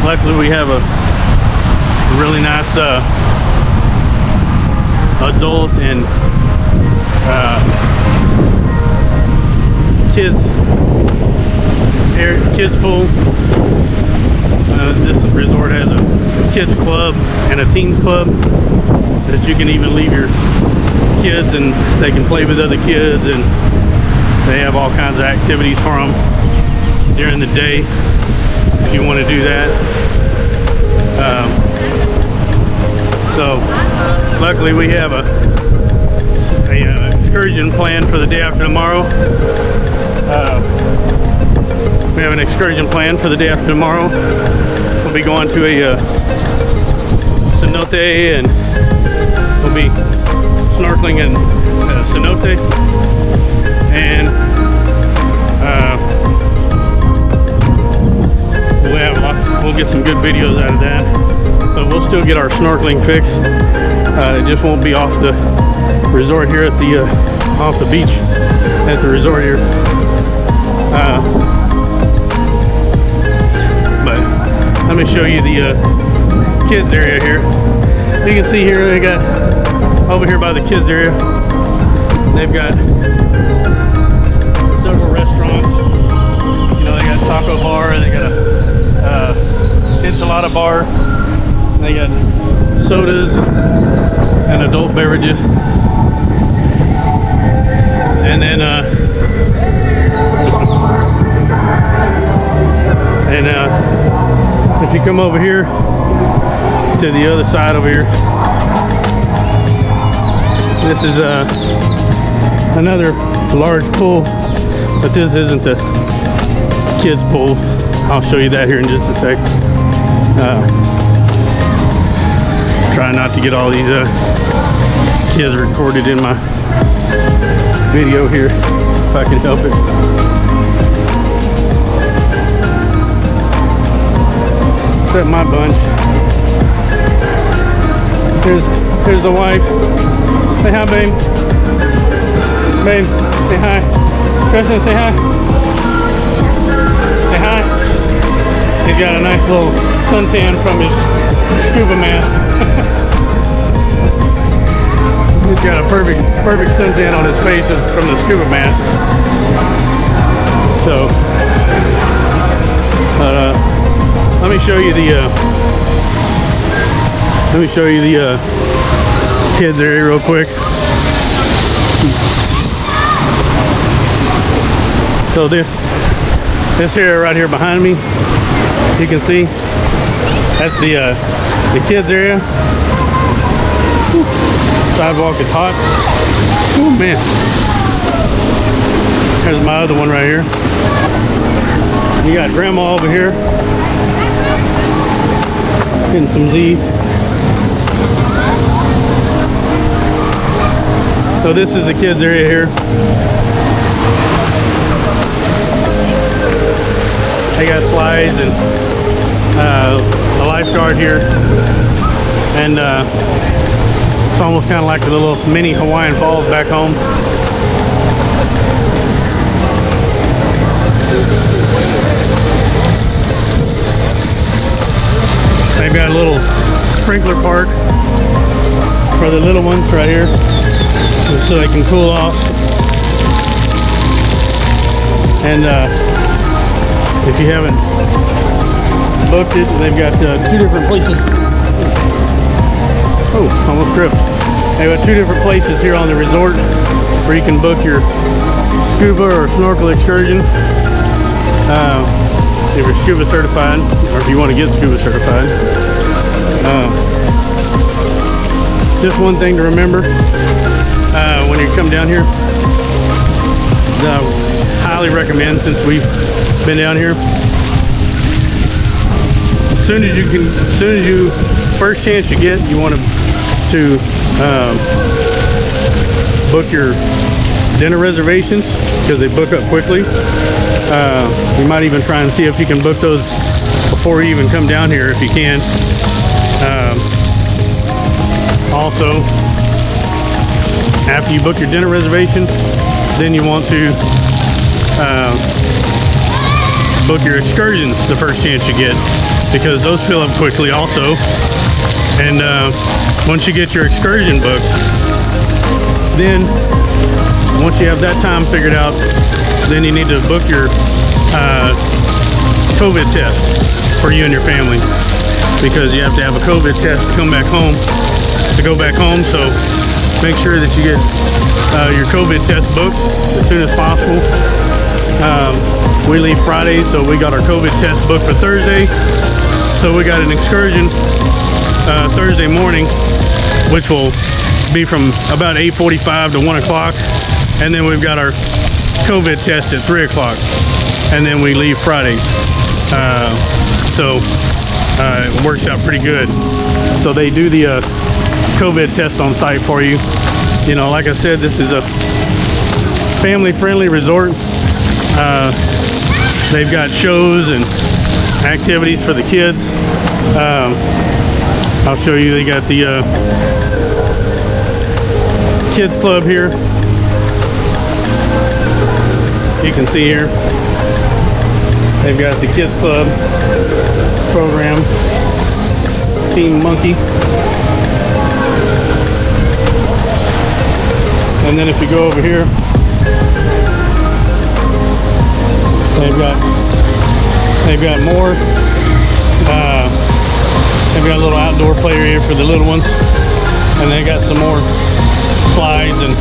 luckily we have a really nice adult and kids pool. This resort has a kids club and a teens club that you can even leave your kids and they can play with other kids, and they have all kinds of activities for them during the day if you want to do that. So luckily we have a excursion planned for the day after tomorrow. We have an excursion planned for the day after tomorrow. We'll be going to a cenote, and we'll be snorkeling in cenote, and we'll get some good videos out of that. So we'll still get our snorkeling fix. It just won't be off the resort here at the off the beach at the resort here. But let me show you the kids area here. You can see here they got over here by the kids area. They've got several restaurants. You know, they got taco bar. They got a enchilada bar. They got sodas and adult beverages. And then if you come over here to the other side over here, this is another large pool, but this isn't the kids pool. I'll show you that here in just a sec. Try not to get all these kids recorded in my video here if I can help it. Except my bunch. Here's the wife. Say hi, babe. Babe, say hi. Tristan, say hi. Say hi. He's got a nice little suntan from his scuba mask. He's got a perfect suntan on his face from the scuba mask. So, let me show you the kids area real quick. So this area right here behind me, you can see that's the kids area. Whew. Sidewalk is hot. Oh man. There's my other one right here. You got grandma over here getting some Z's. So this is the kids area here. They got slides and a lifeguard here, and it's almost kind of like a little mini Hawaiian Falls back home. They've got a little sprinkler park for the little ones right here, so they can cool off. And if you haven't booked it, they've got 2 different places. Oh, almost tripped. They've got 2 different places here on the resort where you can book your scuba or snorkel excursion. If you're scuba certified, or if you want to get scuba certified. Just one thing to remember when you come down here, I highly recommend, since we've been down here, as soon as you first chance you get, you want to book your dinner reservations, because they book up quickly. You might even try and see if you can book those before you even come down here, if you can. Also, after you book your dinner reservation, then you want to book your excursions the first chance you get, because those fill up quickly also. And once you get your excursion booked, then once you have that time figured out, then you need to book your COVID test for you and your family, because you have to have a COVID test to come back home, to go back home. So make sure that you get your COVID test booked as soon as possible. We leave Friday, so we got our COVID test booked for Thursday. So we got an excursion Thursday morning, which will be from about 8:45 to 1 o'clock. And then we've got our COVID test at 3 o'clock. And then we leave Friday. So it works out pretty good. So they do the COVID test on site for you. You know, like I said, this is a family-friendly resort. They've got shows and activities for the kids. I'll show you. They got the kids club here. You can see here. They've got the kids club program. Team Monkey. And then if you go over here, they've got more. They've got a little outdoor play area for the little ones, and they got some more slides and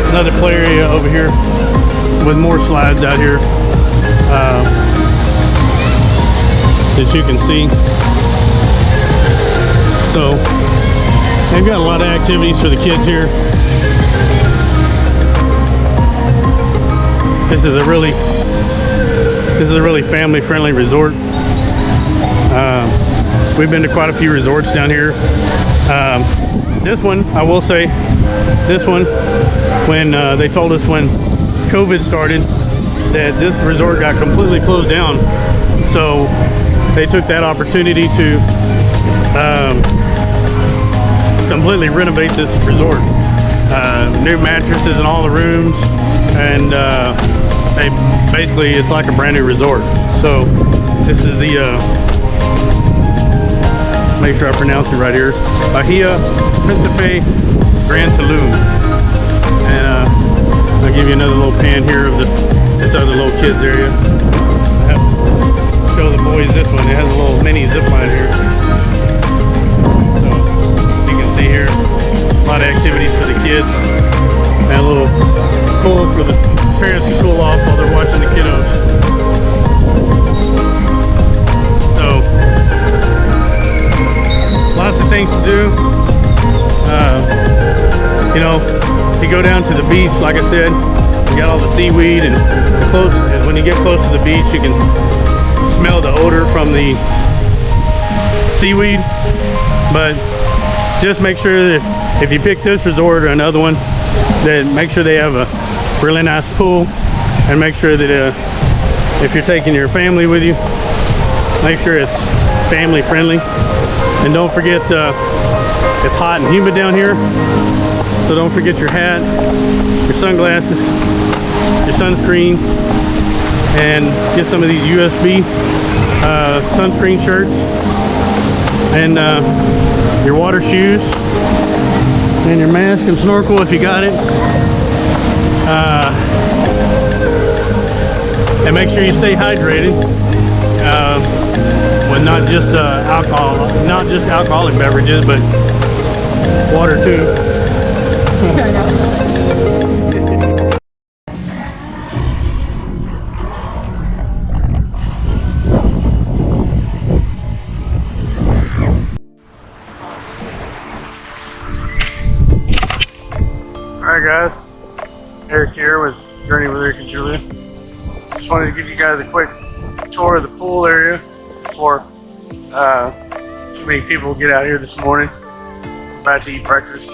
another play area over here with more slides out here that you can see. So they've got a lot of activities for the kids here. This is a really family-friendly resort. We've been to quite a few resorts down here. This one, I will say, this one, when they told us when COVID started that this resort got completely closed down, so they took that opportunity to completely renovate this resort. New mattresses in all the rooms, and it's like a brand new resort. So this is the make sure I pronounce it right here, Bahia Principe Grand Tulum. And I'll give you another little pan here of this other little kids area. I have to show the boys this one. It has a little mini zip line here. So you can see here a lot of activities for the kids, and a little pool for the parents to cool off while they're watching the kiddos. So lots of things to do. You know, you go down to the beach, like I said, you got all the seaweed, and when you get close to the beach, you can smell the odor from the seaweed. But just make sure that if you pick this resort or another one, that make sure they have a really nice pool, and make sure that if you're taking your family with you, make sure it's family friendly. And don't forget, it's hot and humid down here, so don't forget your hat, your sunglasses, your sunscreen, and get some of these USB sunscreen shirts, and your water shoes, and your mask and snorkel if you got it. And make sure you stay hydrated with not just alcoholic beverages, but water too. Alright guys, Eric here with Journey with Eric and Julia. Just wanted to give you guys a quick tour of the pool area before too many people get out here this morning. About to eat breakfast,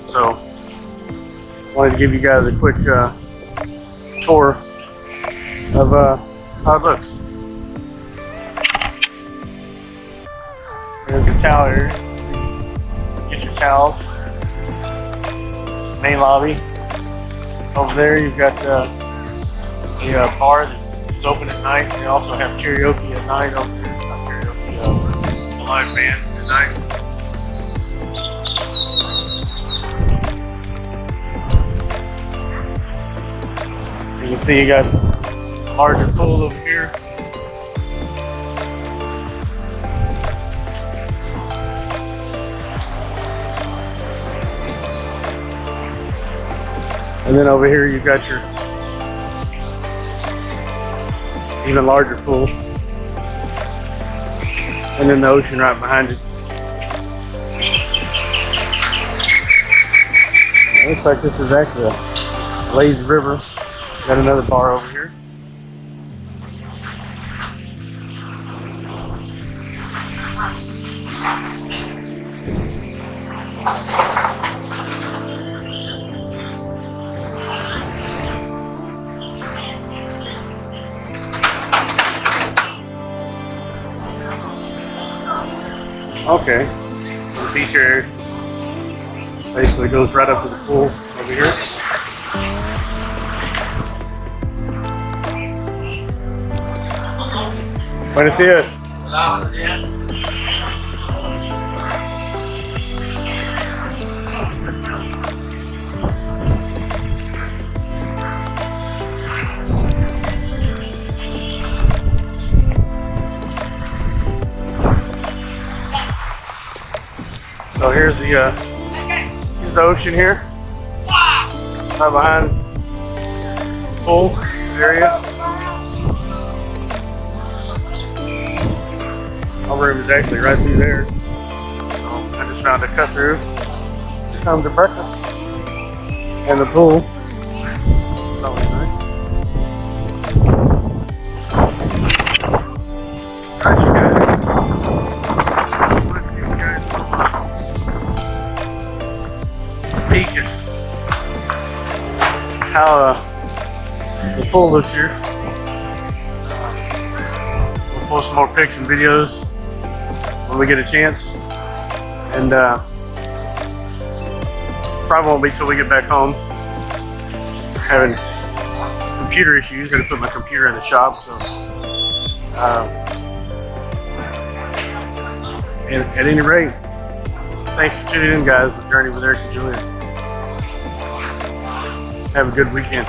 so wanted to give you guys a quick tour of how it looks. There's the towel area. Get your towels. main lobby. Over there, you've got the bar that's open at night. They also have karaoke at night over there. Not karaoke, a live band at night. You can see you got a larger pool over here. And then over here you've got your even larger pool. And then the ocean right behind it. It looks like this is actually a lazy river. Got another bar over here. Okay, so the beach area basically goes right up to the pool over here. Buenos días. Hola, buenos días. So here's the ocean here, right behind the pool area. Our room is actually right through there. So I just found a cut through. Here comes the breakfast and the pool. It's always nice. Alright, you guys. Peek at how the pool looks here. We'll post more pics and videos when we get a chance, and probably won't be till we get back home. Having computer issues, gotta put my computer in the shop, so and at any rate, thanks for tuning in, guys. The journey with Eric and Julian. Have a good weekend.